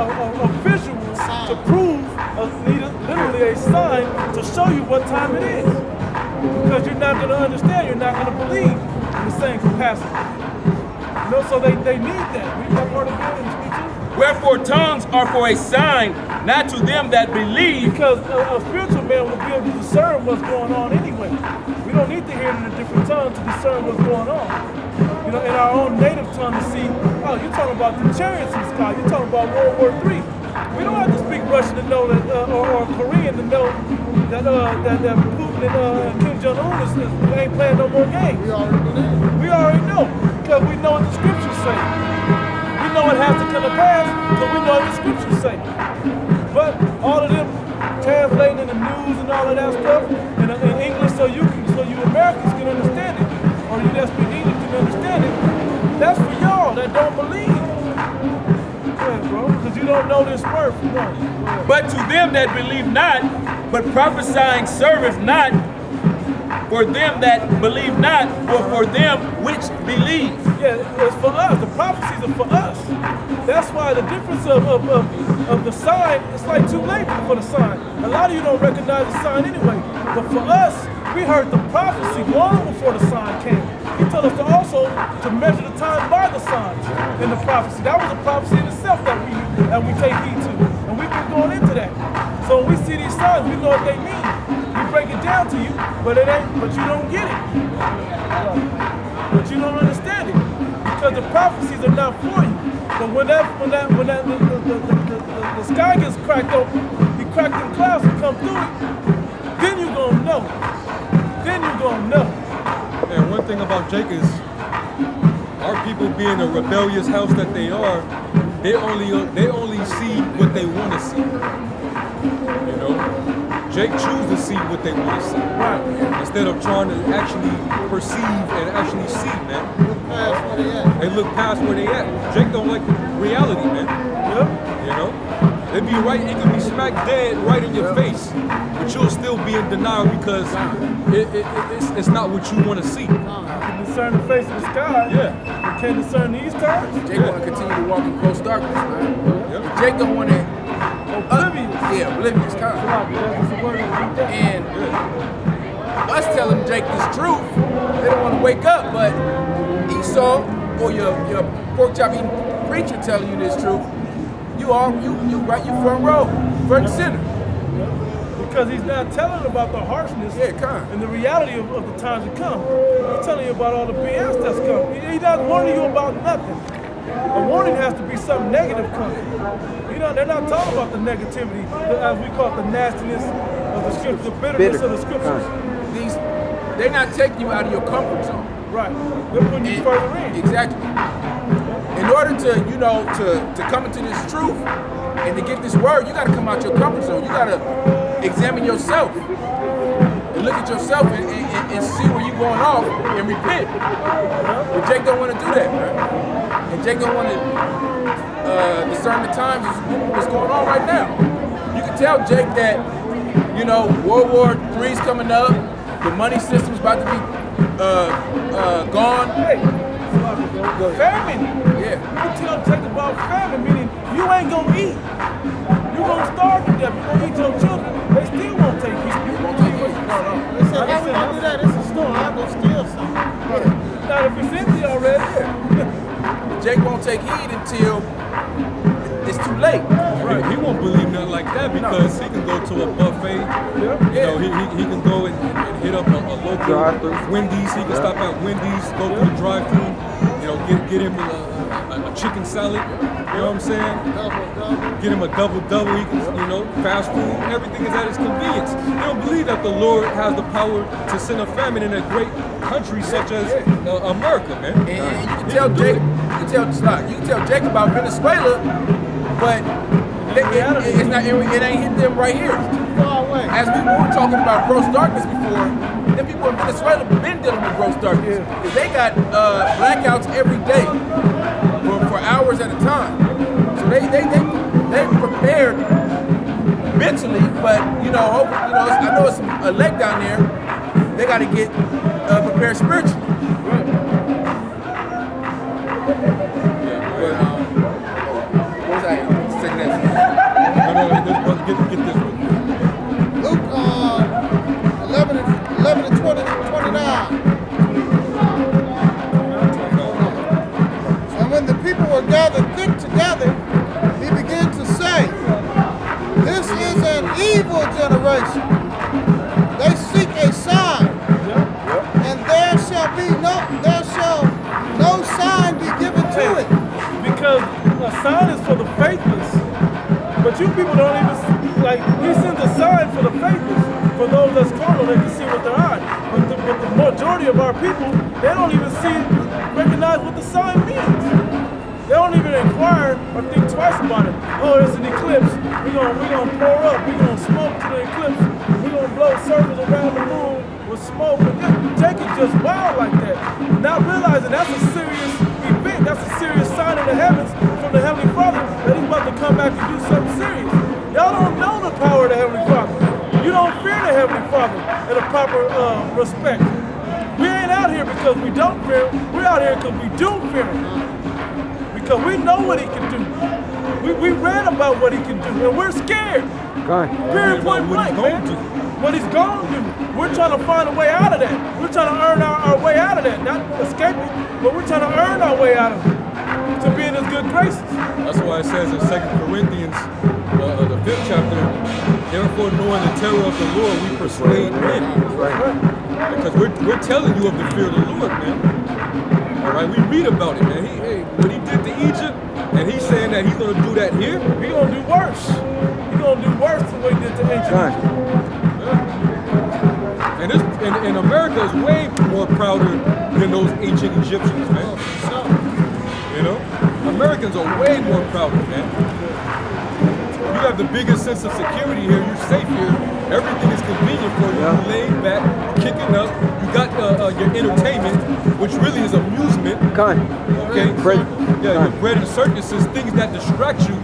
a visual to prove, literally a sign to show you what time it is. Because you're not going to understand, you're not going to believe in the same capacity. You know, so they need that. Read that part again in 22. Wherefore tongues are for a sign, not to them that believe. Because a spiritual man will be able to discern what's going on anyway. We don't need to hear it in a different tongue to discern what's going on. You know, in our own native tongue to see, oh, you're talking about the chariots in the sky, you're talking about World War III. We don't have to speak Russian to know that, or Korean to know that Putin and Kim Jong-un ain't playing no more games. We already know, because we know what the scriptures say. We know it has to come to pass, because we know what the scriptures say. But all of them translating in the news and all of that stuff in English so you Americans can understand it, or you that speak English can understand it, that's for y'all that don't believe. Because you don't know this word for one. But to them that believe not, but prophesying serveth not for them that believe not, or for them which believe. Yeah, it's for us. The prophecies are for us. That's why the difference of the sign, it's like too late for the sign. A lot of you don't recognize the sign anyway. But for us, we heard the prophecy long before the sign came. He told us to also to measure the time by the signs in the prophecy. That was a prophecy in itself that we take heed to. And we've been going into that. So when we see these signs, we know what they mean. We break it down to you, but you don't get it. But you don't understand it. Because the prophecies are not for you. But when the sky gets cracked open, you crack them clouds and come through it, then you're gonna know. Then you're gonna know. And one thing about Jake is, our people being a rebellious house that they are, they only see what they want to see. You know, Jake chooses to see what they want to see, right? Instead of trying to actually perceive and actually see, man. Look past where they at. They look past where they at. Jake don't like reality, man. Yep. You know, it be right. It can be smack dead right in your face, but you'll still be in denial because it's not what you want to see. You can discern the face of the sky. Yeah. You can't discern these stars. Jake want to continue to walk in gross darkness, man. Yep. Jake don't want to. Oblivious. Yeah, oblivious, kind of. That's the word. And us telling Jake this truth, they don't want to wake up. But Esau or your pork chop eating preacher telling you this truth, you front row, front and center. Because he's not telling about the harshness and the reality of the times to come. He's telling you about all the BS that's coming. He's not warning you about nothing. A warning has to be something negative coming. You know, they're not talking about the negativity, as we call it, the nastiness of the scriptures, the bitterness of the scriptures. They're not taking you out of your comfort zone. Right. They're putting you further in. Exactly. In order to come into this truth and to get this word, you got to come out your comfort zone. You got to examine yourself and look at yourself and see where you're going off and repent. But Jake don't want to do that, man. And Jake don't want to discern the times what's going on right now. You can tell Jake that, you know, World War III is coming up. The money system's about to be gone. Hey, famine. Yeah. You can tell Jake about famine, meaning you ain't gonna eat. You're gonna starve to death. You're gonna eat your children. They still won't take you. You won't take it. No. They said, how we gonna do that? It's a store. I'll go steal something. Not if it's empty already. Jake won't take heed until it's too late. Right. He won't believe nothing like that because he can go to a buffet. Yeah. You know, he can go and hit up a local Wendy's. He can stop at Wendy's, go through the drive-thru. You know, get him a chicken salad. You know what I'm saying? Get him a double-double. He can, you know, fast food. Everything is at his convenience. He don't believe that the Lord has the power to send a famine in a great country such as America, man. And you can tell Jake. You can tell Jake about Venezuela, but it's not. It ain't hit them right here. It's too far away. As we were talking about gross darkness before, them people in Venezuela been dealing with gross darkness. They got blackouts every day for hours at a time. So they prepared mentally, but you know, I know it's a lake down there. They got to get prepared spiritually. What was I saying that? is for the faithless. But you people don't even, like, he sends a sign for the faithless. For those that's carnal, they can see with their eye. But the majority of our people, they don't even recognize what the sign means. They don't even inquire or think twice about it. Oh, it's an eclipse. We're gonna pour up. We're gonna smoke to the eclipse. We're gonna blow circles around the room with smoke. And just take it just wild like that. Not realizing that's a serious event. That's a serious sign in the heavens from the Heavenly Father that he's about to come back and do something serious. Y'all don't know the power of the Heavenly Father. You don't fear the Heavenly Father in a proper respect. We ain't out here because we don't fear him. We're out here because we do fear him. Because we know what he can do. We read about what he can do, and we're scared. Period, point blank, man. What he's going to do. We're trying to find a way out of that. We're trying to earn our way out of that. Not escape it, but we're trying to earn our way out of it. To be in his good graces. That's why it says in 2 Corinthians, the 5th chapter, therefore knowing the terror of the Lord, we persuade men. Because we're telling you of the fear of the Lord, man. All right, we read about it, man. What he did to Egypt, and he's saying that he's going to do that here. He's going to do worse. He's going to do worse than what he did to ancient Egypt. And America is way more prouder than those ancient Egyptians, man. You know? Americans are way more prouder, man. You have the biggest sense of security here. You're safe here. Everything is convenient for you. You're laid back, kicking up. You got your entertainment, which really is amusement. Okay? Your bread and circuses, things that distract you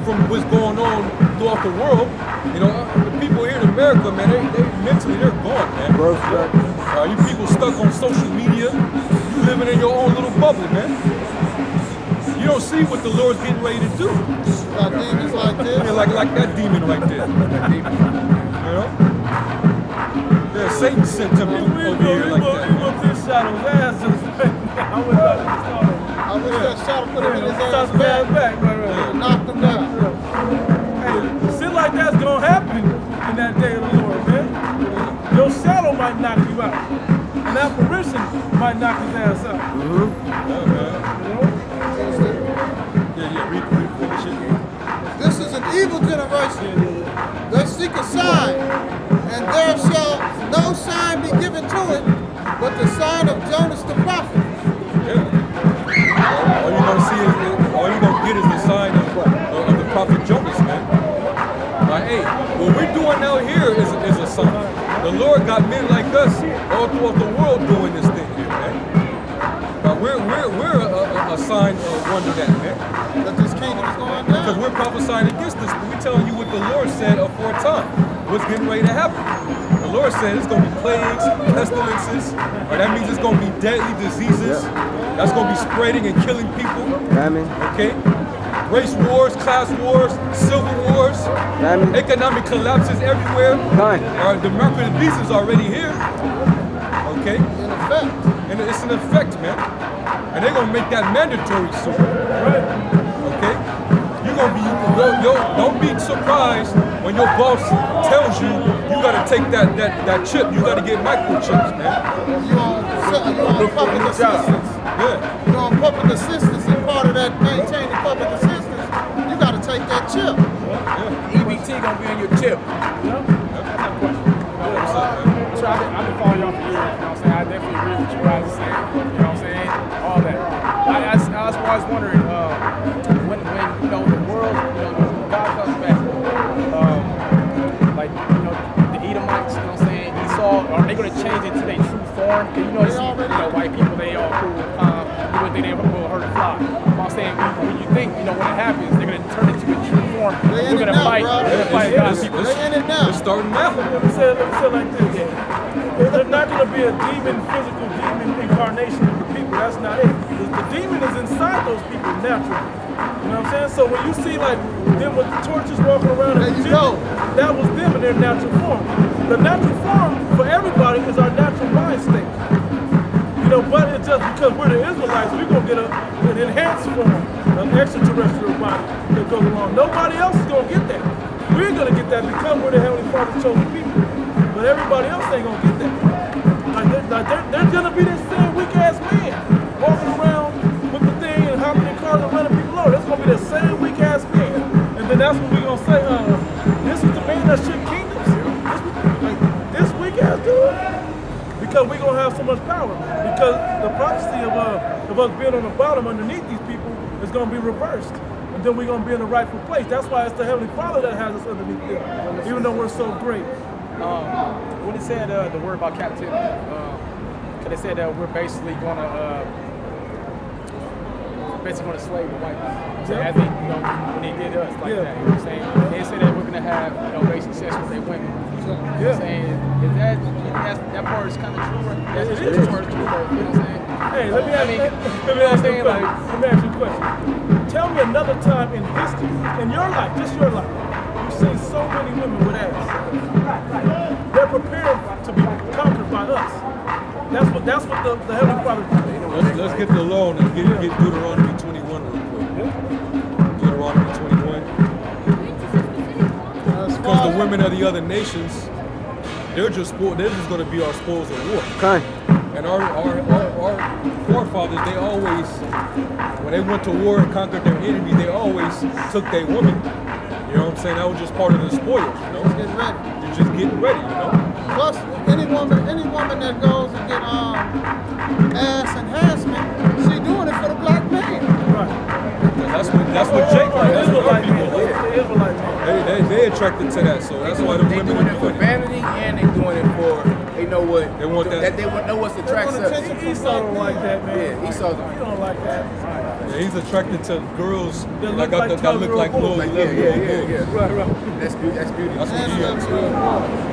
from what's going on throughout the world. You know, the people here in America, man, they mentally, they're gone, man. You people stuck on social media. You living in your own little bubble, man. You don't see what the Lord's getting ready to do. Like demons like this. Yeah, like that demon right there. You know? Yeah, Satan sent him over here like that. He whooped his shadow's ass just right now. I wish that shadow put him in his ass back. Right. Knocked him down. Hey, shit like that's gonna happen in that day of the Lord, man. Your shadow might knock you out. An apparition might knock his ass out. Finish it. This is an evil generation. They seek a sign, and there shall no sign be given to it, but the sign of Jonas the prophet. All you're gonna see is, all you're gonna get is the sign of the prophet Jonas, man. Like, hey, what we're doing out here is a sign. The Lord got men like us all throughout the world doing this thing here, man. We're a sign of wonder that, man. That this kingdom is going down. Because we're prophesying against this, but we're telling you what the Lord said aforetime. What's getting ready to happen. The Lord said it's going to be plagues, pestilences, or that means it's going to be deadly diseases. That's going to be spreading and killing people. Okay? Race wars, class wars, civil wars, economic collapses everywhere. The mark of the beast is already here. Okay? In effect. And it's an effect, man. And they're gonna make that mandatory soon. Right? Okay? You're gonna be, don't be surprised when your boss tells you gotta take that chip, you gotta get microchips, man. You on public assistance. Yeah. You're on public assistance, and part of that maintaining public assistance, you gotta take that chip. EBT gonna be in your chip. I've been following y'all for years, you know what I'm saying? I definitely agree with you guys are saying, you know what I'm saying? All that. I was wondering, when you know, the world, you know, when God comes back, like, you know, the Edomites, you know what I'm saying? Esau, are they going to change it to their true form? Because you know, white people, they all cool, calm, you would think they will hurt a fly. You know what I'm saying? When you think, you know, when it happens, they're going to turn it to a true form. We're going to fight. They're going to fight God's people. They're in it now. It's starting now. Let me say it like this. There's not going to be a physical demon incarnation of the people. That's not it. The demon is inside those people naturally. You know what I'm saying? So when you see like them with the torches walking around in the gym, that was them in their natural form. The natural form for everybody is our natural mind state. You know, but it's just because we're the Israelites, we're going to get an enhanced form, an extraterrestrial body that goes along. Nobody else is going to get that. We're going to get that because we're the Heavenly Father's chosen people. But everybody else ain't gonna get that. They're gonna be this same weak ass man walking around with the thing and hopping in cars and running people over. That's gonna be the same weak then that's what we're gonna say. This is the man that shook kingdoms. This weak ass dude. Because we're gonna have so much power. Because the prophecy of us being on the bottom underneath these people is gonna be reversed. And then we're gonna be in the rightful place. That's why it's the Heavenly Father that has us underneath them, even though we're so great. When it said the word about captivity, because they said that we're basically gonna slave the white people. So as they, when they did us like that, you know what I'm saying? They said that we're gonna have, basically sex with their women. You know what I'm saying? Is that part is kind of true, right? That's the part is true, though, you know what I'm saying? Hey, let me ask you a question. Tell me another time in history, in your life, just your life, you've seen so many women with ass. They're prepared to be conquered by us. That's what the Heavenly Father did. Let's get the law and get Deuteronomy 21 real quick. Deuteronomy 21. Because the women of the other nations, they're just going to be our spoils of war. Okay. And our forefathers, they always, when they went to war and conquered their enemies, they always took their women. You know what I'm saying? That was just part of the spoils, you know? Getting ready. You're just getting ready, you know? Plus, any woman that goes and get ass enhancement, she doing it for the black man. Right. That's what Jake like. That's what our people like. Israelite man. They attracted to that, so that's why the They women doing are it for doing it. vanity and they doing it for they know what They want that. they know what's attracts us. Esau don't like that, man. Yeah, Esau. He don't like that. Yeah, he's attracted to girls That that look look like little Like, little yeah. girls. Right. That's beauty. That's what he And is. that's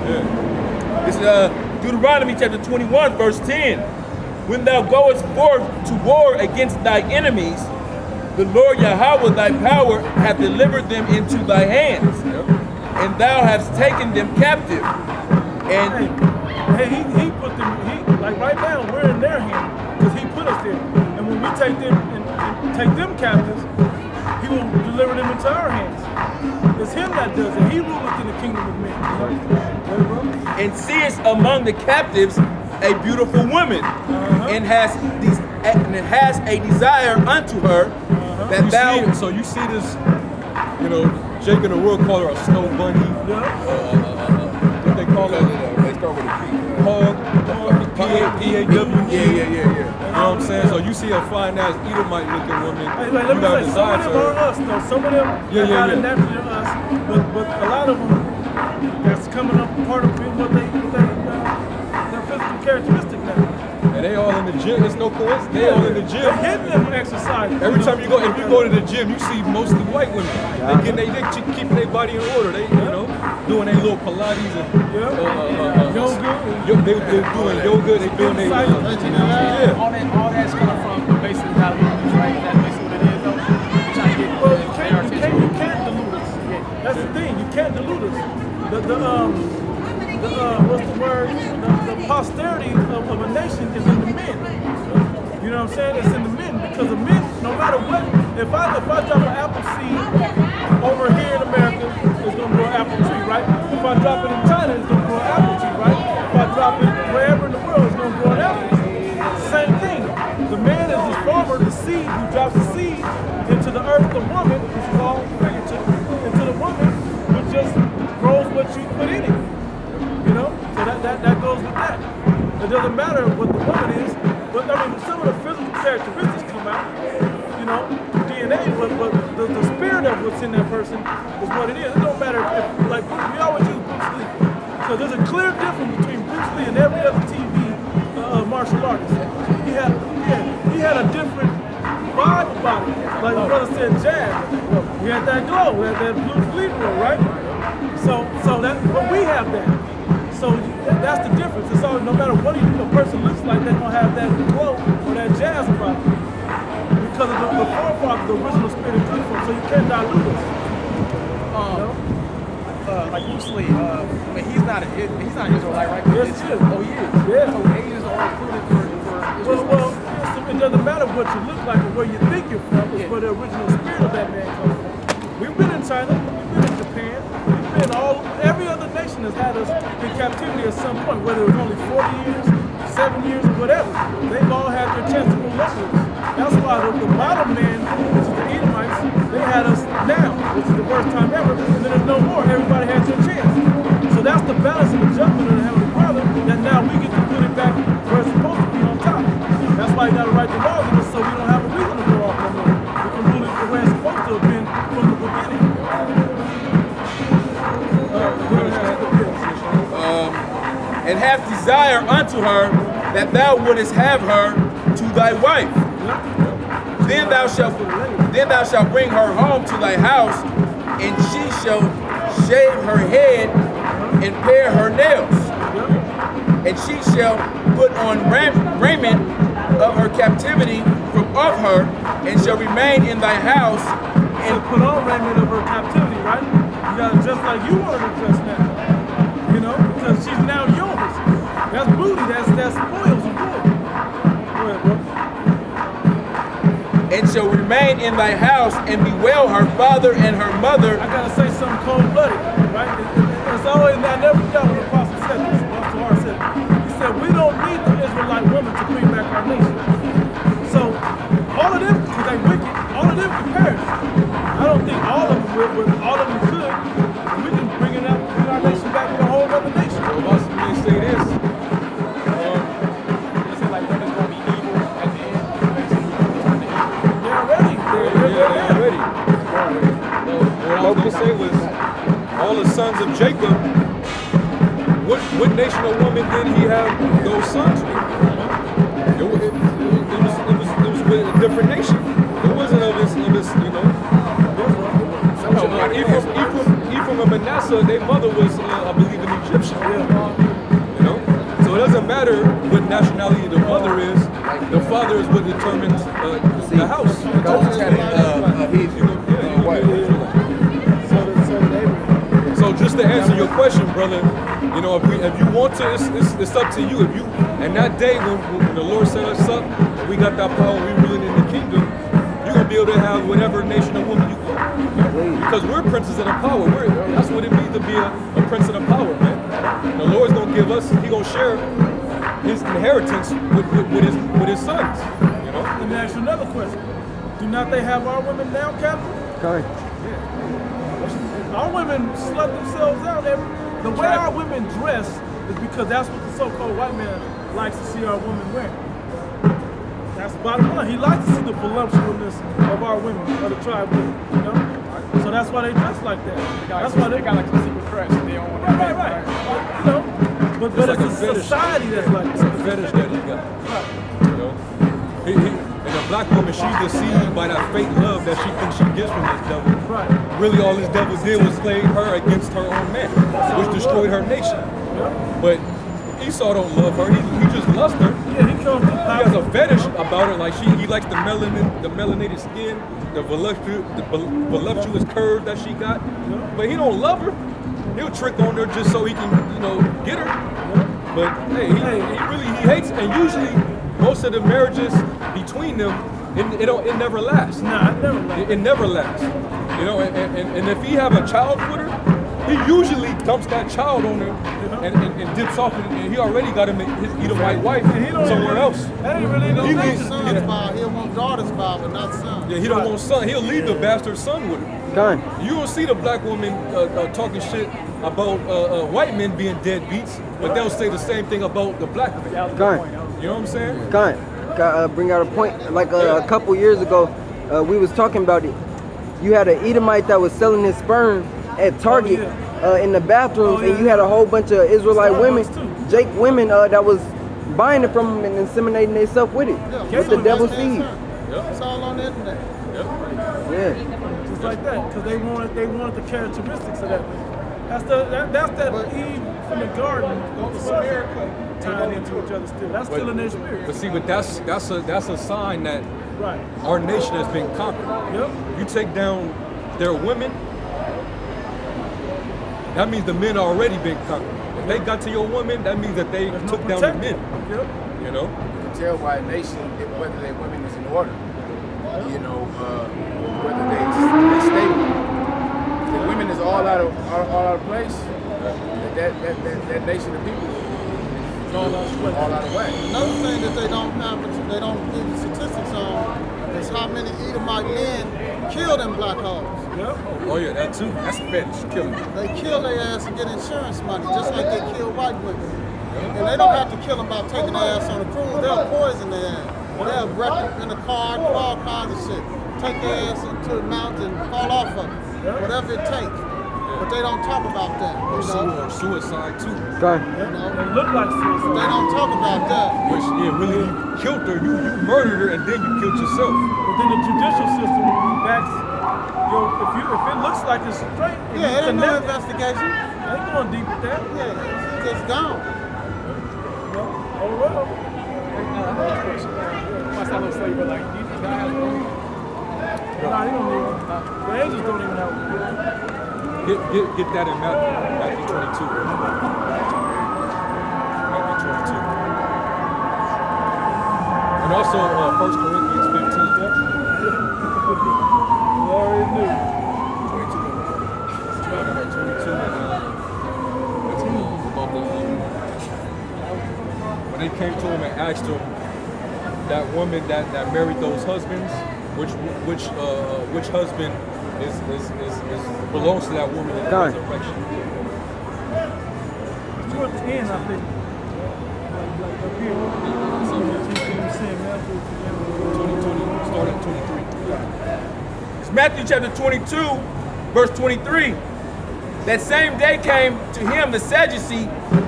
Yeah. This is Deuteronomy chapter 21, verse 10. When thou goest forth to war against thy enemies, the Lord Yahweh thy power hath delivered them into thy hands, and thou hast taken them captive. And Hey, he put them, like right now, we're in their hands, because he put us there. And when we take them and take them captives, he will deliver them into our hands. It's him that does it. He ruleth in the kingdom of men. and seest among the captives a beautiful woman, and has a desire unto her, that You thou see it, so you see this, Jake in the world call her a snow bunny. What they call her? They start with a P. Hog. P-A-W-G. Yeah. You know what I'm saying? So you see a fine ass Edomite looking woman. Hey, let me say, some of them are us, though. Some of them are not naturally us, but a lot of them, that's coming up part of what their physical characteristic now. And they all in the gym. It's no coincidence. They all in the gym. They're hitting them exercise. Every time if you go to the gym, you see mostly white women. They keeping their body in order. They, doing their little Pilates and yoga. They're doing yoga. They doing their All that's coming from basically dilution, right? That's basically what it is, though. You're trying to get Well, you their can't attention. dilute us. That's the thing. You can't dilute us. What's the word? The posterity of a nation is in the men. You know what I'm saying? It's in the men, because the men, no matter what, if I drop an apple seed over here in America, it's gonna grow an apple tree, right? If I drop it in China, it's gonna grow an apple tree, right? If I drop it wherever in the world, it's gonna grow an apple tree. Same thing. The man is the farmer, the seed who drops the seed into the earth. The woman, which is all figurative, into the woman, who just grows what you put in it. So that goes with that. It doesn't matter what the woman is, but some of the physical characteristics come out, DNA, but the spirit of what's in that person is what it is. It don't matter if like, we always use Bruce Lee. So there's a clear difference between Bruce Lee and every other TV martial artist. He had a different vibe about it. Like the brother said, jazz. He had that glow, he had that Bruce Lee glow, right? So but we have that. So that's the difference. It's always, no matter what a person looks like, they're gonna have that glow or that jazz about it. Because of the forefather, the original spirit it comes from, so you can't dilute us. Like Bruce Lee, he's not an Israelite, right? Yes, he is. Oh, he is. Yeah. So Asians are included for Well, it doesn't matter what you look like or where you think you're from, it's where the original spirit of that man comes from. We've been in China, we've been in Japan, we've been every other nation has had us in captivity at some point, whether it was only 40 years, 7 years, or whatever. They've all had their chance to rule over us. That's why the bottom man, which is the Edomites, they had us now, which is the worst time ever. and hast desire unto her, that thou wouldest have her to thy wife. Then thou shalt bring her home to thy house, and she shall shave her head and pare her nails. And she shall put on raiment of her captivity from off her, and shall remain in thy house. And put on raiment of her captivity, right? You gotta dress like you want her to dress now. You know, because she's now yours. That's booty, that's spoils of war. Go ahead, bro. And shall remain in thy house, and bewail her father and her mother. I gotta say something cold-blooded, right? It's always, I never forgot when the apostle said this. Apostle R said, he said, we don't need the Israelite woman to bring back our nation. So, all of them, because they wicked, all of them can perish. I don't think all of them will, but all of them could. We can bring our nation back to a whole other nation. Well, let me say this. They say like women's gonna be evil at the end. They're ready. They're ready. What I was going to say was, all the sons of Jacob, what nation or woman did he have those sons with? It was with a different nation. It wasn't of his you know. Ephraim and Manasseh, their mother was, I believe, an Egyptian. You know? So it doesn't matter what nationality the mother is, the father is what determines the house. So just to answer your question, brother, you know, if you want to, it's up to you. If you, and that day when the Lord set us up, and we got that power, we ruling in the kingdom, you're gonna be able to have whatever nation or woman you want. Because we're princes of the power. That's what it means to be a prince of the power, man. The Lord's gonna give us, He gonna share His inheritance with his sons. You know. Let me ask you another question. Do not they have our women now, Captain? Okay. Our women slut themselves out. The way our women dress is because that's what the so-called white man likes to see our women wear. That's the bottom line. He likes to see the voluptuousness of our women, of the tribe women, you know? So that's why they dress like that. That's why they got like some secret crush. They don't want that. Right. You know? But like it's a society that's like It's a fetish that he got. You know? And a black woman, she's deceived by that fake love that she thinks she gets from this devil. Right. Really, all this devil did was slay her against her own man, which destroyed her nation. But Esau don't love her. He just lusts her. Yeah, he comes. He has a fetish about her. Like he likes the melanated skin, the voluptuous curve that she got. But he don't love her. He'll trick on her just so he can, you know, get her. But hey, he hates. And usually, most of the marriages between them, it never lasts. Nah, it never lasts. It never lasts. You know, and if he have a child with her, he usually dumps that child on her and dips off, and he already got him his Edomite wife somewhere else. That ain't really no He nature. wants sons by, he'll want daughters by, but not sons. Yeah, he don't want son. He'll leave the bastard son with her. Done. You don't see the black woman talking shit about white men being deadbeats, but they'll say the same thing about the black men. Done. You know what I'm saying? Got bring out a point. Like a couple years ago, we was talking about it. You had an Edomite that was selling his sperm at Target in the bathrooms, and you had a whole bunch of Israelite women, Jake women that was buying it from him and inseminating themselves with it, with the devil's seed. It's all on the internet. Yeah. Just like that, because they wanted the characteristics of that. That's that Eve from the garden with the serpent tying into each other still. That's still in their spirit. But see, that's a sign that Right. our nation has been conquered. Yep. You take down their women, that means the men already been conquered. If they got to your woman, that means that they took down the men. Yep. You know? You can tell by a nation whether their women is in order. You know, whether they stable. If the women is all out of place, that nation of people is all out of whack. Another thing that they don't give statistics on is how many Edomite men killed in black holes. Yep. Oh yeah, that too. That's a fetish, killing them. They kill their ass and get insurance money, just like they kill white women. And they don't have to kill them by taking their ass on a cruise. They'll poison their ass. They'll wreck them in the car, do all kinds of shit. Take their ass into the mountain, fall off of it. Whatever it takes. but they don't talk about that. Or You know, or suicide too. Okay. It looked like suicide. they don't talk about that. Which really you killed her, you murdered her, and then you killed yourself. But then the judicial system backs, if it looks like it's straight, and Yeah, you it ain't no connect it, investigation. they ain't going deep with that. Yeah, it's just gone. Oh well. My style of slavery, like, you gotta have one. Nah, you don't need one. The angels don't even have one. Get that in Matthew 22. Matthew 22. And also 1 Corinthians 15. You already knew. 22 and about when they came to him and asked him, that woman that married those husbands, which husband is belongs to that woman in the Done. resurrection? Towards the end, I think. Like up here. You see Matthew 20, start at 23. It's Matthew chapter 22, verse 23. That same day came to him the Sadducee,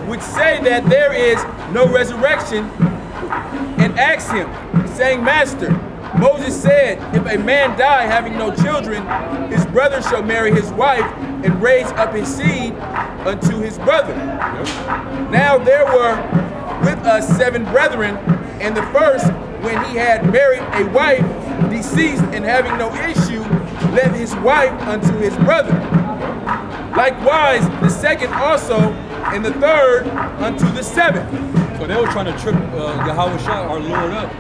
which say that there is no resurrection, and asked him, saying, Master, Moses said, if a man die having no children, his brother shall marry his wife and raise up his seed unto his brother. Now there were with us 7 brethren, and the first, when he had married a wife, deceased, and having no issue, left his wife unto his brother. Likewise, the second also, and the third unto the 7th. So they were trying to trip Yahweh Shah, our Lord, up.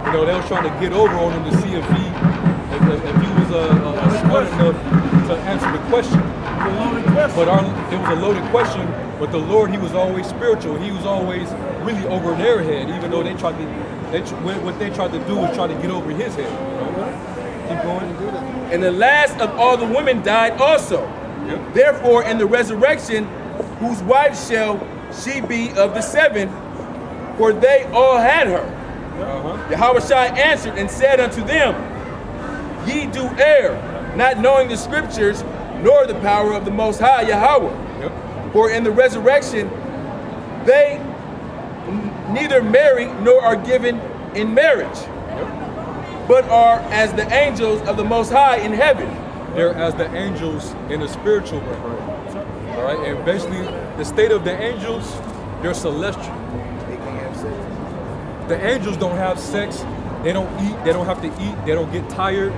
You know, they were trying to get over on him to see if he was smart enough to answer the question. The loaded question. But it was a loaded question. But the Lord, he was always spiritual. He was always really over their head, even though what they tried to do was try to get over his head. You know? Keep going. And the last of all the women died also. Yep. Therefore, in the resurrection, whose wife shall she be of the 7? For they all had her. Yahweh Shai answered and said unto them, Ye do err, not knowing the scriptures, nor the power of the Most High Yahweh. Yep. For in the resurrection, they neither marry nor are given in marriage, but are as the angels of the Most High in heaven. They're as the angels in the spiritual realm. All right, and basically the state of the angels, they're celestial. The angels don't have sex. They don't eat. They don't have to eat. They don't get tired.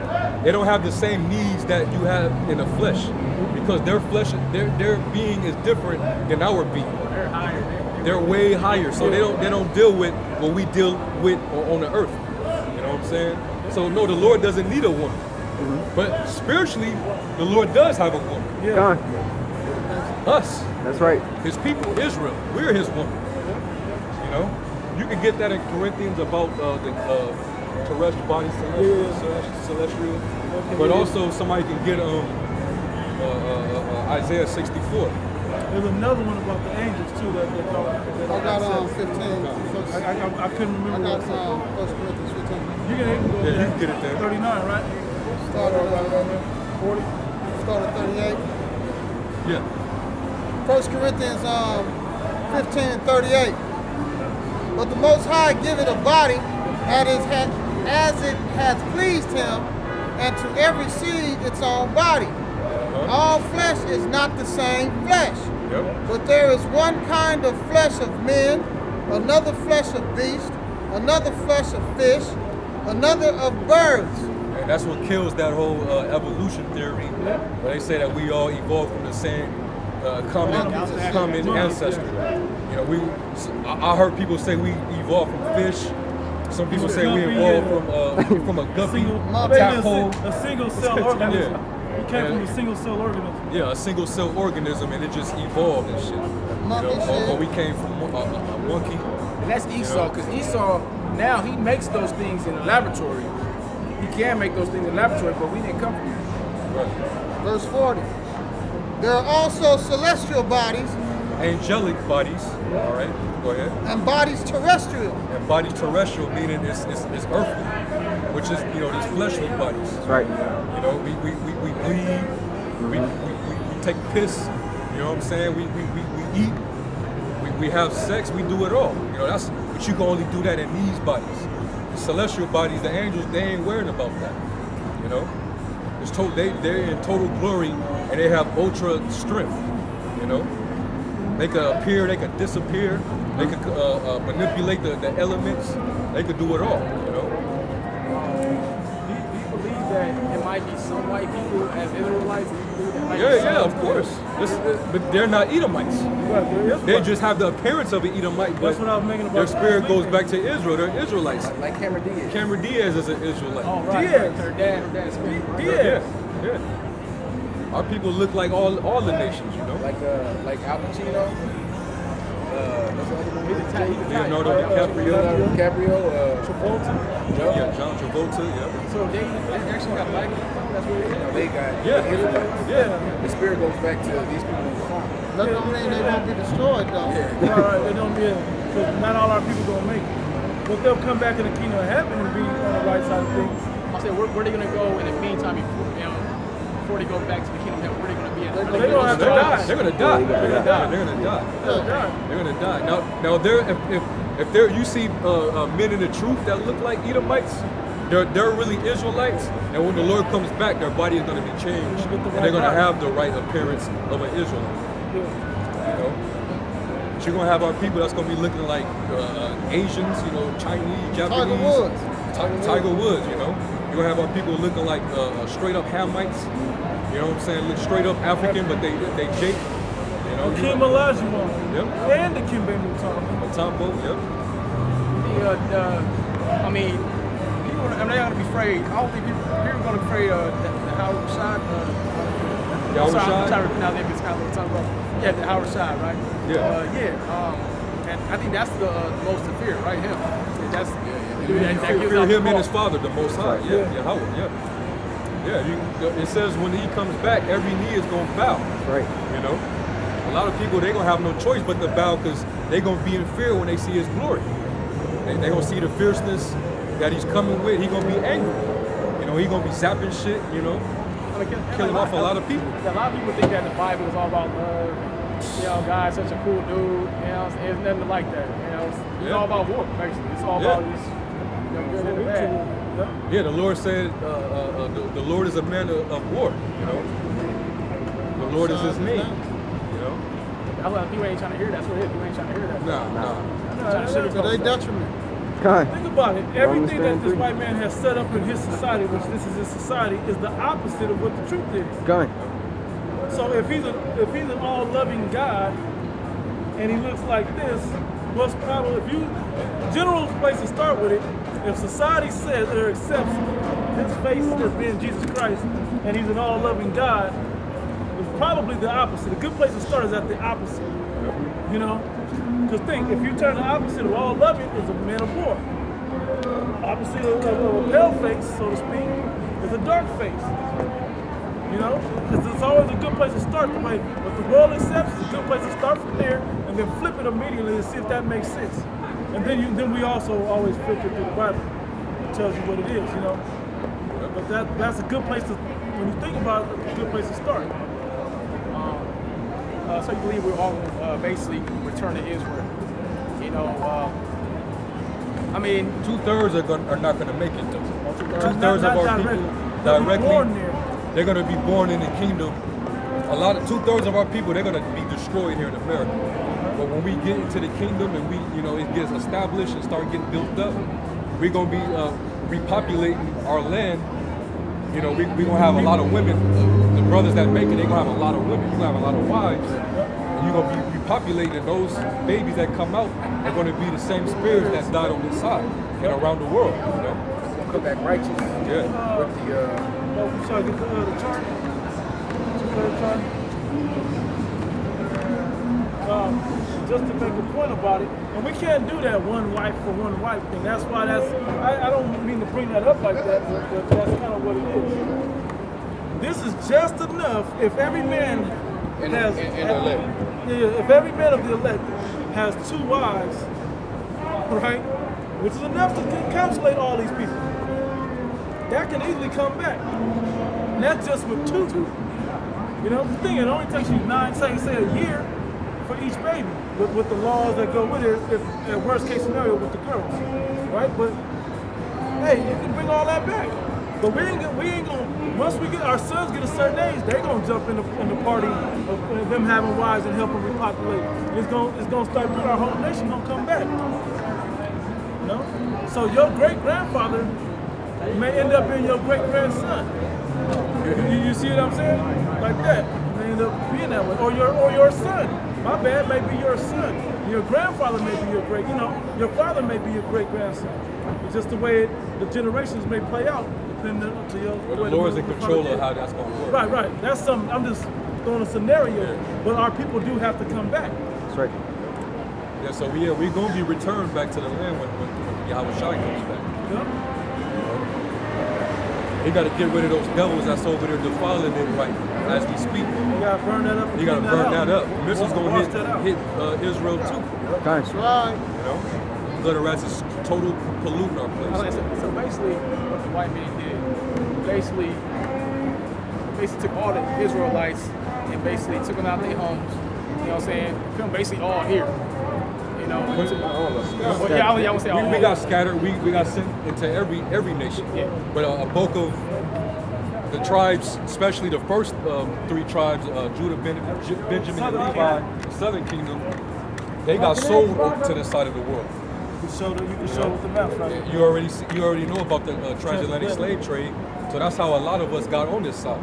They don't have the same needs that you have in the flesh, because their flesh, their being is different than our being. They're higher. They're way higher, so they don't deal with what we deal with on the earth. You know what I'm saying? So no, the Lord doesn't need a woman, but spiritually, the Lord does have a woman. Gone. Us, That's right. His people, Israel, we're His woman. You know, you can get that in Corinthians about the terrestrial body, celestial. But also somebody can get Isaiah 64. There's another one about the angels too that I got 15. I couldn't I remember got what it 1 Corinthians 15. You can go Yeah, you there. can get it there. 39, right? Start at 40. start at 38. Yeah. 1 Corinthians 15 and 38. But the Most High giveth a body as it hath pleased him, and to every seed its own body. All flesh is not the same flesh, but there is one kind of flesh of men, another flesh of beasts, another flesh of fish, another of birds. And that's what kills that whole evolution theory, where they say that we all evolved from the same common ancestor. You know, I heard people say we evolved from fish. Some people say we evolved from a guppy, a tadpole. A single cell organism. Yeah. We came from a single cell organism. Yeah, a single cell organism, and it just evolved and shit. Or we came from a monkey. And that's Esau, because Esau, now he makes those things in the laboratory. He can make those things in the laboratory, but we didn't come from him. Right. Verse 40. There are also celestial bodies Angelic bodies, all right, go ahead. and bodies terrestrial. And body terrestrial, meaning it's earthly, which is, you know, these fleshly bodies. That's right. You know, we bleed, we take piss. You know what I'm saying? We eat. We have sex. We do it all. You know, but you can only do that in these bodies. The celestial bodies, the angels, they ain't worrying about that. You know, they're in total glory and they have ultra strength. You know, they could appear, they could disappear, they could manipulate the elements. They could do it all. You know. Do you believe that it might be some white people as Israelites? Yeah, of course. But they're not Edomites. They just have the appearance of an Edomite, but That's what I was making about their spirit the goes sleeping. back to Israel. They're Israelites. Like Cameron Diaz. Cameron Diaz is an Israelite. Oh, right. Diaz. Her dad's spirit. Right? Diaz. Yeah. Our people look like all the nations, you know. Like Al Pacino, what's the other movie? Leonardo DiCaprio. Travolta. Yeah, John Travolta. Yeah. So they actually got black people. That's what it is. They got Yeah. the spirit goes back to these people who farm. That don't mean they won't be destroyed though. Right, they don't be, because not all our people gonna make it. But they'll come back in the kingdom of heaven and be on the right side of things. I said, where are they going to go in the meantime before they go back to the kingdom? Where are they going to be at? They don't have to die. They're gonna die. They're gonna die. They're gonna die. They'll die. They're gonna die. Now if there you see men in the truth that look like Edomites, they're really Israelites, and when the Lord comes back, their body is gonna be changed, and they're gonna have the right appearance of an Israelite. You know, but you're gonna have our people that's gonna be looking like Asians, you know, Chinese, Japanese, Tiger Woods. You know, you're gonna have our people looking like straight up Hamites. You know what I'm saying? Look straight up African, but they Jake. You know, Kim Olajuwon. Yep. And the Kimbe Mutombo. Matumbo, yep. I mean, people, they're going to be afraid. I don't think people are going to be afraid of the Howard Shad. Howard I'm Shad? trying to pronounce it. It's kind of talking about. Yeah, the Howard Shad, right? Yeah. And I think that's the most severe, right? Him. That's Fear him and his father, the Most High. Yeah, Howard, it says when he comes back, every knee is going to bow. Right. You know? A lot of people, they're going to have no choice but to bow because they're going to be in fear when they see his glory. They're going to see the fierceness that he's coming with. He's going to be angry. You know, he's going to be zapping shit, you know, killing off a lot of people. A lot of people think that the Bible is all about love. You know, God's such a cool dude. You know, it's nothing like that. You know, it's all about war, basically. It's all about these, good and bad. Yeah, the Lord said the Lord is a man of war, you know. The Lord is his name, you know. People ain't trying to hear that. That's what it is. People ain't trying to hear that. Nah. So they detriment. Think about it. Everything that this white man has set up in his society, which this is his society, is the opposite of what the truth is. So if he's an all-loving God and he looks like this, what's probably general place to start with it, if society says or accepts his face as being Jesus Christ and he's an all-loving God, it's probably the opposite. A good place to start is at the opposite. You know? Because think, if you turn the opposite of all-loving is a man of war. Opposite of a pale face, so to speak, is a dark face. You know? Because it's always a good place to start. What the world accepts is a good place to start from there and then flip it immediately and see if that makes sense. And then we also always filter through the Bible. It tells you what it is, you know? But that's a good place to, when you think about it, it's a good place to start. So you believe we're all basically return to Israel? You know, I mean, 2/3 are not going to make it though. 2/3 Not of our directly. people They'll be born directly, there. they're going to be born in the kingdom. 2/3 of our people, they're going to be destroyed here in America. But when we get into the kingdom and it gets established and start getting built up, we're going to be repopulating our land. You know, we're going to have a lot of women. The brothers that make it, they're going to have a lot of women. You're going to have a lot of wives. And you're going to be repopulating. And those babies that come out are going to be the same spirits that died on this side and around the world, you know? Come back righteous. Yeah. With the Sorry, the chart. Just to make a point about it, and we can't do that one wife for one wife thing. That's why I don't mean to bring that up like that, but that's kind of what it is. This is just enough if every man has, if every man of the elect has 2 wives, right, which is enough to encapsulate all these people. That can easily come back. And that's just with 2. You know, the thing, it only takes you 9, say a year for each baby, with the laws that go with it, if worst case scenario with the girls, right? But hey, you can bring all that back. But we ain't gonna, once we get, our sons get a certain age, they gonna jump in the party of them having wives and helping repopulate. It's gonna start, our whole nation gonna come back. You know? So your great-grandfather may end up being your great-grandson. You see what I'm saying? Like that. They end up being that way. Or your son. My bad, may be your son. Your grandfather may be your your father may be your great-grandson. It's just the way the generations may play out, depending on to your. Well, the Lord's in control of how that's going to work. Right. That's something. I'm just throwing a scenario, but our people do have to come back. That's right. Yeah, so we're going to be returned back to the land when Yahweh Shai comes back. Yeah. He got to get rid of those devils that's over there defiling it right as we speak. You got to burn that up. You got to burn that up. This is going to hit Israel too. That's right. You know, blood of rats is total polluting our place. So basically, what the white man did, basically took all the Israelites and basically took them out their homes. You know what I'm saying? Put them basically all here. You know, we got scattered. We got sent into every nation. Yeah. But a bulk of the tribes, especially the first 3 tribes, Judah, Benjamin, and Levi, the Southern Kingdom, they got sold to this side of the world. You can show with the map, right? You already know about the transatlantic slave trade. So that's how a lot of us got on this side.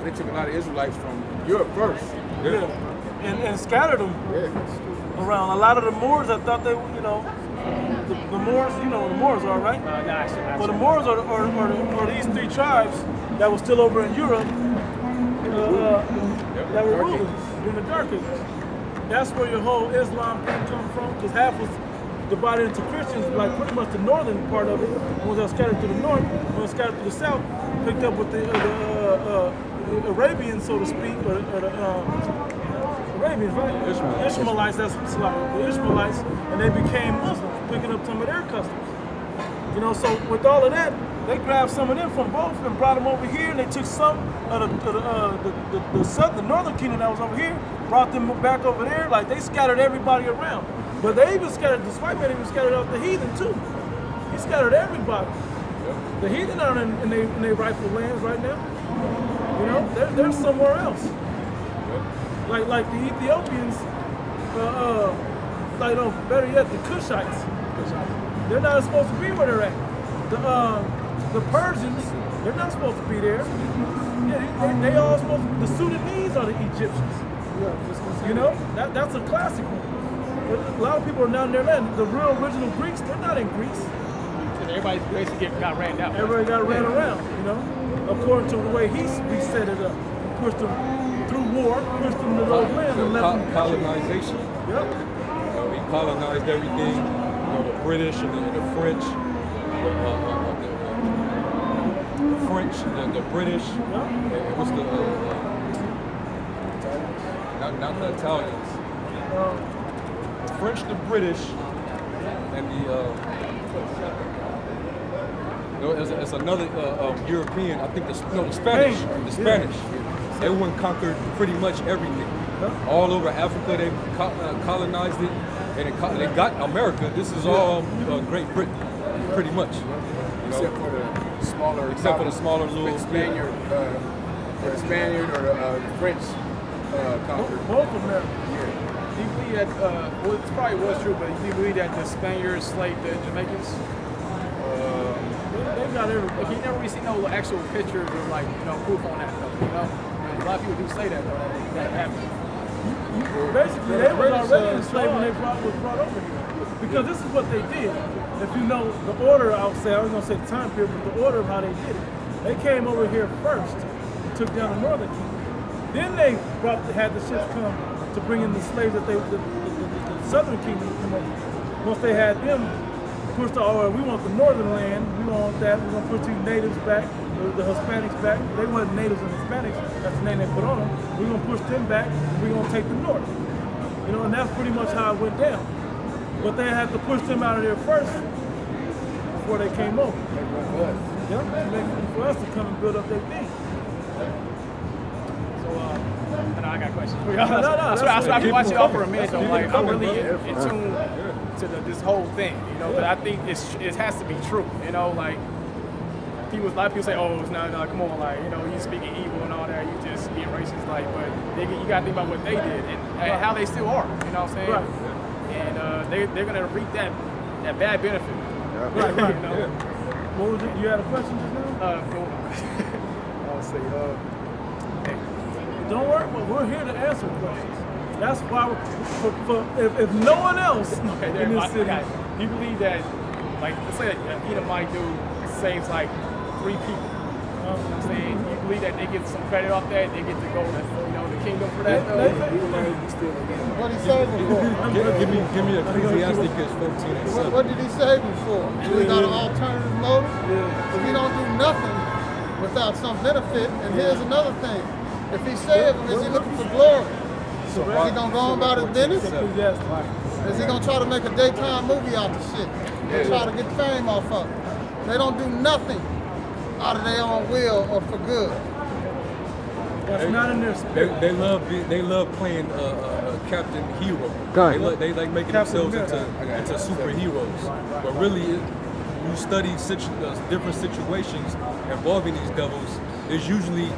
They took a lot of Israelites from Europe first. Yeah. And scattered them around. A lot of the Moors, I thought they were, the Moors, the Moors are, right? But the Moors are these 3 tribes that were still over in Europe that were rulers during the Dark Ages. That's where your whole Islam thing comes from, because half was divided into Christians, like pretty much the northern part of it, ones that were scattered to the north, ones that were scattered to the south, picked up with the Arabians, so to speak, or the Arabians, right? Ishmaelites, that's the Ishmaelites, and they became Muslims, picking up some of their customs. So with all of that, they grabbed some of them from both and brought them over here, and they took some of the northern kingdom that was over here, brought them back over there. Like, they scattered everybody around. But they even scattered, this white man even scattered out the heathen too. He scattered everybody. The heathen aren't in their rightful lands right now. They're somewhere else. Like the Ethiopians, better yet, the Cushites. They're not supposed to be where they're at. The Persians, they're not supposed to be there. Yeah, they all supposed to be. The Sudanese are the Egyptians. That's a classic one. A lot of people are not in their land. The real original Greeks, they're not in Greece. Everybody basically got ran out. Everybody got ran around, according to the way he set it up. Pushed them through war, pushed them to those lands and left them. Colonization. Yep. We colonized everything. The British and the French. The British. Yep. And what's not the Italians. The French, the British, and it's another European. I think the Spanish. The Spanish. They conquered pretty much everything. All over Africa, they colonized it, and they got America. This is all Great Britain, pretty much. Except for the smaller little Spaniard, or the Spaniard or the French conquered. Both of them. Do you believe that, it probably was true, but do you believe that the Spaniards slaved the Jamaicans? They got everything. Like, you never really see no actual pictures or proof on that though, A lot of people do say that though, that happened. Basically, they were already enslaved when they was brought over here. Because this is what they did. If you know the order, I was going to say the time period, but the order of how they did it. They came over here first, took down the northern kingdom. Then they had the ships come to bring in the slaves that the southern kingdom come over. Once they had them pushed we want the northern land, we want that, we're going to put these natives back, the Hispanics back. They weren't natives and Hispanics, that's the name they put on them. We're going to push them back, we're going to take the north. And that's pretty much how it went down. But they had to push them out of there first before they came over. For us to come and build up their thing. So I got questions. That's what I've been watching y'all for a minute. So like, I'm really in tune to this whole thing. You know, but I think it has to be true. You know, like. A lot of people say, "Oh, it's not. Come on, like you speaking evil and all that. You just being racist." Like, but you gotta think about what they did and how they still are. You know what I'm saying? Right. And they're gonna reap that bad benefit. Right. You know? What was it? You had a question just now? I'll say, Don't worry, but we're here to answer questions. That's why, if no one else in this city, do you believe that, like, let's say that Edomite dude saves like 3 people? You know what I'm saying? You believe that they get some credit off that? They get to go to the kingdom for that? What did he save him for? Give me Ecclesiasticus 14 and 7. What did he save him for? He got an alternative motive? If he don't do nothing without some benefit, and here's another thing. If he saved him, is he looking for glory? Is he gonna go on about his business? Is he gonna try to make a daytime movie out of shit? Try to get fame off of it? They don't do nothing out of their own will or for good. That's not in their spirit. They love playing Captain Hero. They like making Captain themselves into superheroes. But really, you study different situations involving these devils. It's usually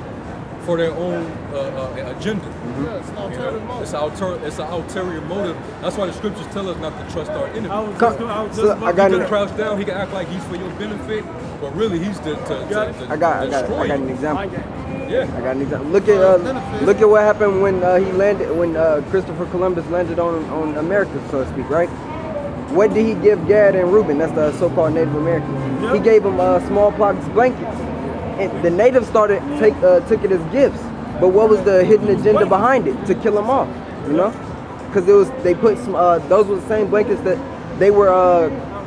for their own agenda. Yeah, it's an alternative motive. It's an ulterior motive. That's why the scriptures tell us not to trust our enemy. I got He can crouch down. He can act like he's for your benefit, but really he's to I got destroy an you. example. Yeah. I got an example. Look at what happened when he landed, when Christopher Columbus landed on America, so to speak, right? What did he give Gad and Reuben? That's the so-called Native Americans. Yep. He gave them smallpox blankets, and the natives took it as gifts. But what was the hidden agenda behind it? To kill them off, you know? Because they put some. Those were the same blankets that they were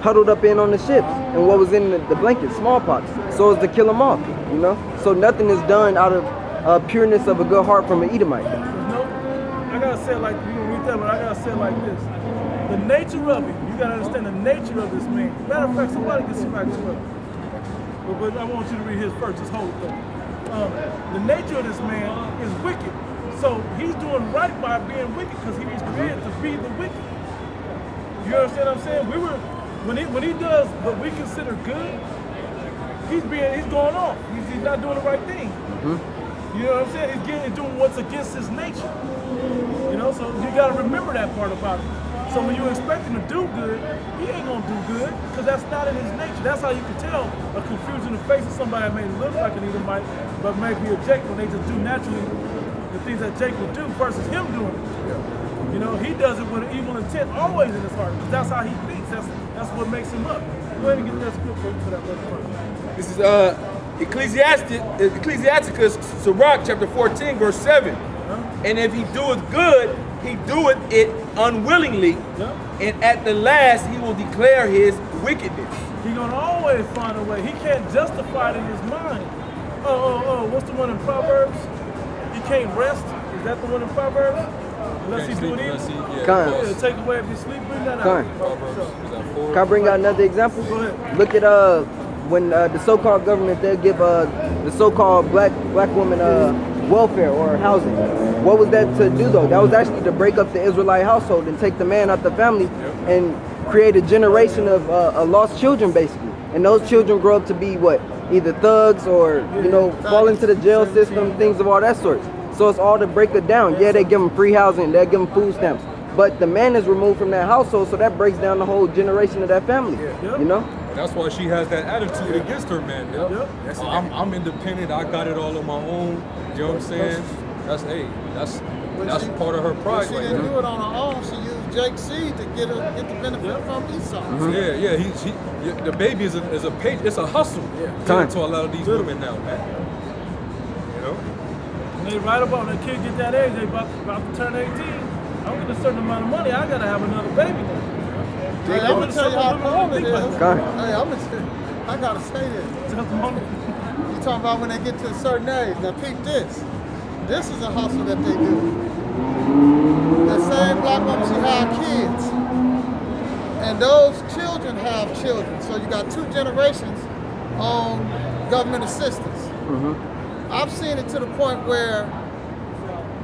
huddled up in on the ships, and what was in the blankets? Smallpox. So it's to kill them off, you know? So nothing is done out of pureness of a good heart from an Edomite. I gotta say it like you read that, but I gotta say it like this: the nature of it. You gotta understand the nature of this man. Matter of fact, somebody gets back to it. But I want you to read his first. Just hold it though. The nature of this man is wicked. So he's doing right by being wicked because he was created to be the wicked. You understand what I'm saying? When he does what we consider good, he's going off. He's not doing the right thing. You know what I'm saying? He's doing what's against his nature. You know, so you got to remember that part about it. So when you expect him to do good, he ain't gonna do good because that's not in his nature. That's how you can tell a confusion in the face of somebody that may look like an Edomite, but may be a Jake when they just do naturally the things that Jake would do versus him doing it. Yeah. You know, he does it with an evil intent always in his heart because that's how he thinks. That's what makes him up. Go ahead and get that scripture for that verse. This is Ecclesiasticus, Sirach, chapter 14, verse 7. And if he doeth good, he doeth it unwillingly, and at the last he will declare his wickedness. He's gonna always find a way. He can't justify it in his mind. What's the one in Proverbs? He can't rest. Is that the one in Proverbs? Unless he do it evil. Take away if you sleep. Bring that out. Can I bring out another example? Go ahead. Look at when the so-called government, they'll give the so-called black woman welfare or housing. What was that to do though? That was actually to break up the Israelite household and take the man out the family and create a generation of lost children basically. And those children grow up to be what? Either thugs or, fall into the jail system, things of all that sort. So it's all to break it down. Yeah, they give them free housing, they give them food stamps. But the man is removed from that household, so that breaks down the whole generation of that family, you know? And that's why she has that attitude against her man. I'm independent, I got it all on my own. You know what I'm saying? That's part of her pride. She didn't do it on her own. She used Jake's seed to get the benefit from Esau. Yeah. The baby is a page. It's a hustle to a lot of these women now, man. You know. When they right about when the kid get that age, they about to turn 18. I'm getting a certain amount of money. I gotta have another baby now. Hey, I'm gonna tell you how cold it is. I gotta say this. You talking about when they get to a certain age. Now peep this. This is a hustle that they do. The same black woman, she had kids. And those children have children. So you got 2 generations on government assistance. I've seen it to the point where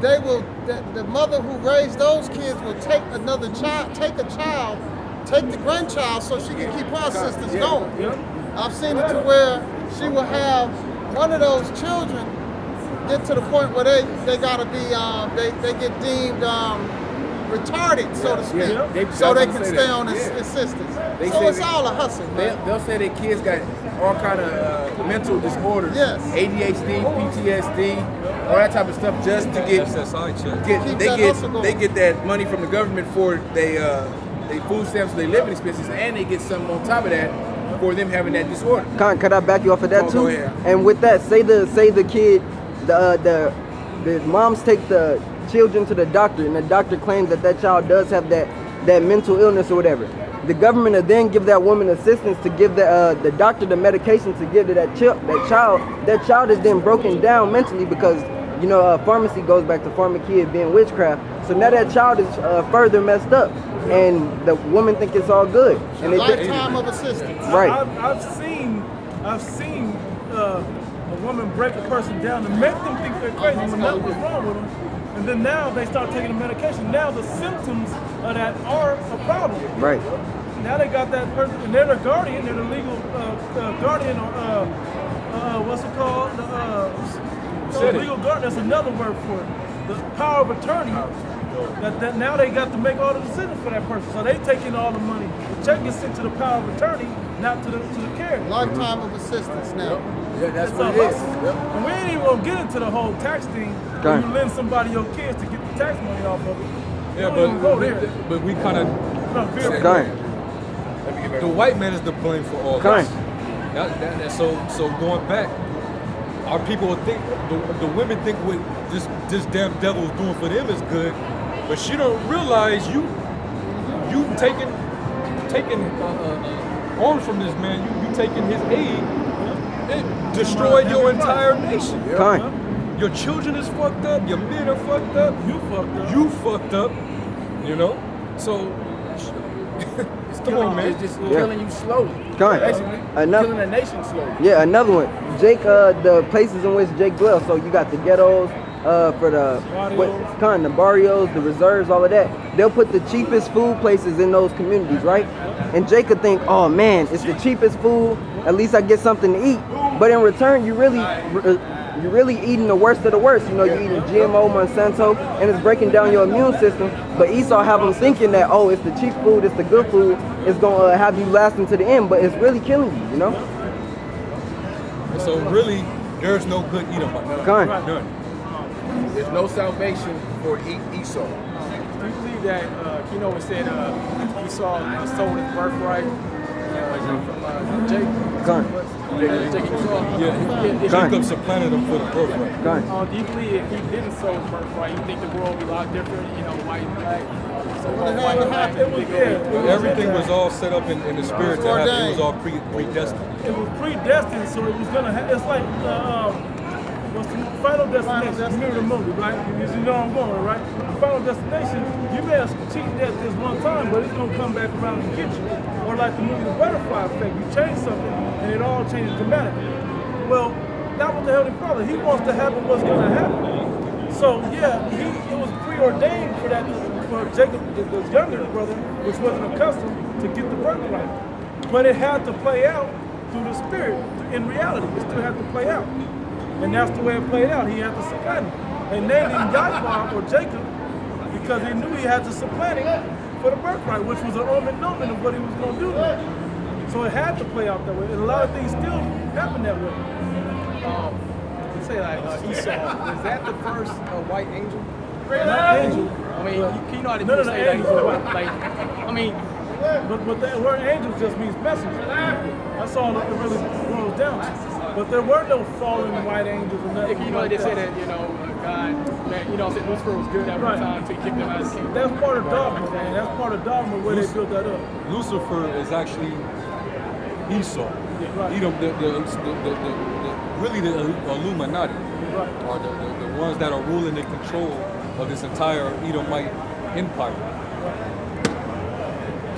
they will the mother who raised those kids will take another child, take the grandchild so she can keep her assistance going. I've seen it to where she will have one of those children get to the point where they gotta be they get deemed retarded, so to speak, so they can stay on assistance. So it's all a hustle, man. They'll say their kids got all kind of mental disorders, ADHD, PTSD, all that type of stuff, just to get they get that money from the government for they food stamps, their living expenses, and they get something on top of that for them having that disorder. Could I back you off of that too? And with that, say the kid, the moms take the children to the doctor, and the doctor claims that child does have that mental illness or whatever. The government will then give that woman assistance to give the doctor the medication to give to that child. That child is then broken down mentally because pharmacy goes back to pharmakia being witchcraft. So now that child is further messed up, and the woman think it's all good. And they lifetime of assistance. Right. I've seen a woman break a person down and make them think they're crazy when nothing was wrong with them. And then now they start taking the medication. Now the symptoms of that are a problem. Right. Now they got that person, and they're the guardian. They're the legal guardian. What's it called? Legal guardian. That's another word for it. The power of attorney. That now they got to make all the decisions for that person. So they taking all the money. The check gets sent to the power of attorney, not to the carrier. Lifetime of assistance now. Yeah, that's what it is. And we ain't even gonna get into the whole tax thing. When you lend somebody your kids to get the tax money off of it. Yeah, but we kind of the white man is to blame for all this. So going back, our people would think the women think what this damn devil is doing for them is good, but she don't realize you taking arms from this man. You taking his aid. It destroyed your entire nation. Your children is fucked up. Your men are fucked up. You fucked up. So come on, man. It's just killing you slowly. Basically, killing a nation slowly. Yeah, another one. Jake, the places in which Jake dwells. So you got the ghettos, for the barrios, the reserves, all of that. They'll put the cheapest food places in those communities, right? And Jake could think, oh man, it's the cheapest food. At least I get something to eat. But in return, you're really eating the worst of the worst. You're eating GMO, Monsanto, and it's breaking down your immune system. But Esau have them thinking that, oh, it's the cheap food, it's the good food, it's gonna have you lasting to the end, but it's really killing you, And so really, there's no good Edomite. None. There's no salvation for Esau. Do you believe that, it said Esau sold his birthright from Jacob? Jacob supplanted him for the birthright. Do you believe if he didn't sell his birthright, you think the world would be a lot different, white and black? Everything was all set up in the spirit to happen. It was all predestined. It was predestined, so it was gonna happen. It's like what's the Final Destination? You remember the movie, right? You know where I'm going, right? The Final Destination, you may have cheated at this one time, but it's gonna come back around and get you. Or like the movie The Butterfly Effect, you change something and it all changes dramatically. Well, that was the Heavenly Father. He wants to happen what's gonna happen. So yeah, it was preordained for that for Jacob, the younger brother, which wasn't accustomed to get the birthright. But it had to play out through the spirit. In reality, it still had to play out. And that's the way it played out. He had to supplant him. They named him Yaakov or Jacob because they knew he had to supplant him for the birthright, which was an omen of what he was going to do to him. So it had to play out that way. And a lot of things still happen that way. You say like Esau, is that the first white angel? Not angel. I mean, you know how to say that he's white. Like, I mean, but the word angel just means messenger. That's all it really boils down to. But there were no fallen white angels or nothing. They say that, God, man, said Lucifer was good at one time until he kicked him out of the kingdom. That's part of dogma, man. That's part of dogma where they built that up. Lucifer is actually Esau. Yeah, right. Edom, really the Illuminati, are the ones that are ruling and control of this entire Edomite empire.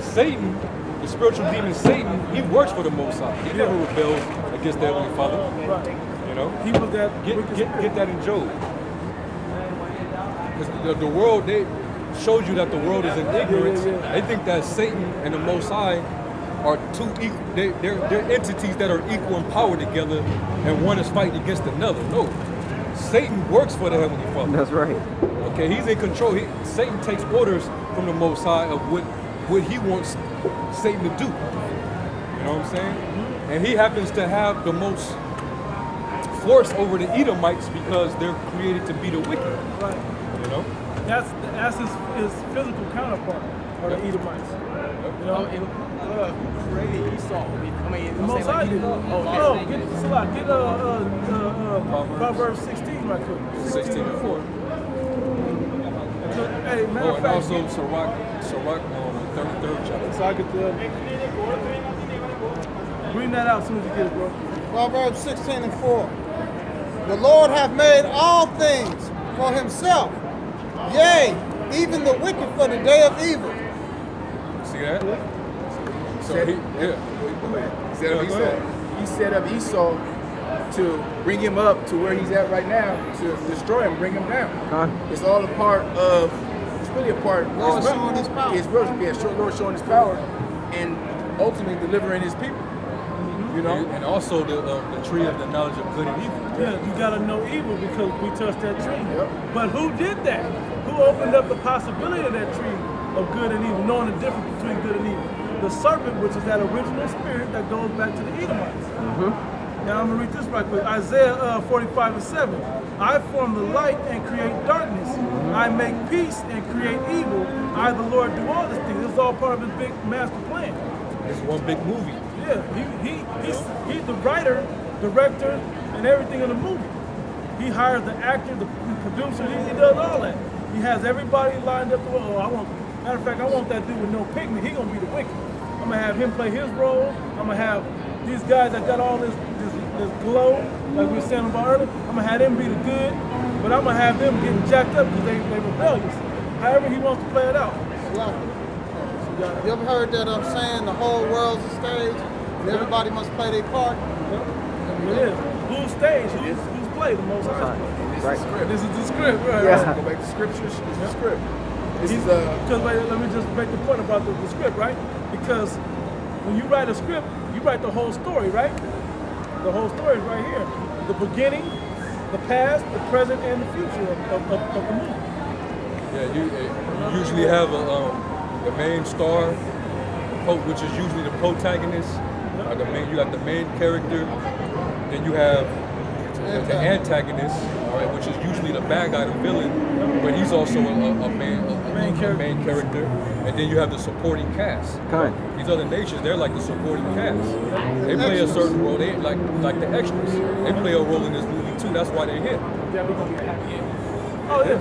Satan, the spiritual demon Satan, he works for the Most High. He never rebelled against the Heavenly Father. Right. You know? He was that get that in Job. because the world, they showed you that the world is in ignorance. They think that Satan and the Most High are two equal. They're entities that are equal in power together, and one is fighting against another. No, Satan works for the Heavenly Father. That's right. Okay, he's in control. Satan takes orders from the Most High of what he wants Satan to do. You know what I'm saying? And he happens to have the most force over the Edomites because they're created to be the wicked. Right. You know? That's his physical counterpart, or the Edomites. You know? Who created Esau? I mean, The Most High did. Get Proverbs 16 right quick. 16 and 4. Hey, matter of And fact, also Sirach, the 33rd chapter. so I could bring that out as soon as you get it, bro. Proverbs 16 and 4. The Lord hath made all things for himself, yea, even the wicked for the day of evil. See that? So He set up Esau to bring him up to where he's at right now, to destroy him, bring him down. It's all a part of, it's really a part of Lord showing his power. Lord showing his power and ultimately delivering his people. You know? And also the tree of the knowledge of good and evil. Yeah, you gotta know evil because we touched that tree. Yep. But who did that? Who opened up the possibility of that tree of good and evil, knowing the difference between good and evil? The serpent, which is that original spirit that goes back to the Edomites. Now I'm gonna read this right quick. Isaiah 45 and 7. I form the light and create darkness. I make peace and create evil. I, the Lord, do all these things. This is all part of his big master plan. It's one big movie. Yeah, he's the writer, director, and everything in the movie. He hires the actor, the producer, he does all that. He has everybody lined up. Matter of fact, I want that dude with no pigment. He gonna be the wicked. I'm gonna have him play his role. I'm gonna have these guys that got all this glow, like we were saying about earlier. I'm gonna have them be the good, but I'm gonna have them getting jacked up because they rebellious. However he wants to play it out. You ever heard that saying, the whole world's a stage, and everybody must play their part? It is. Who's stage? Who's played the most high? This is the script, right? Yeah. Go back to scriptures. This is the script. Because let me just make the point about the script, right? Because when you write a script, you write the whole story, right? The whole story is right here. The beginning, the past, the present, and the future of the movie. Yeah, you usually have the main star, which is usually the protagonist. You got the main character. Then you have the antagonist, all right, which is usually the bad guy, the villain, but he's also a main character. And then you have the supporting cast. These other nations, they're like the supporting cast. They play a certain role. They like the extras. They play a role in this movie too. That's why they're here. Oh yeah.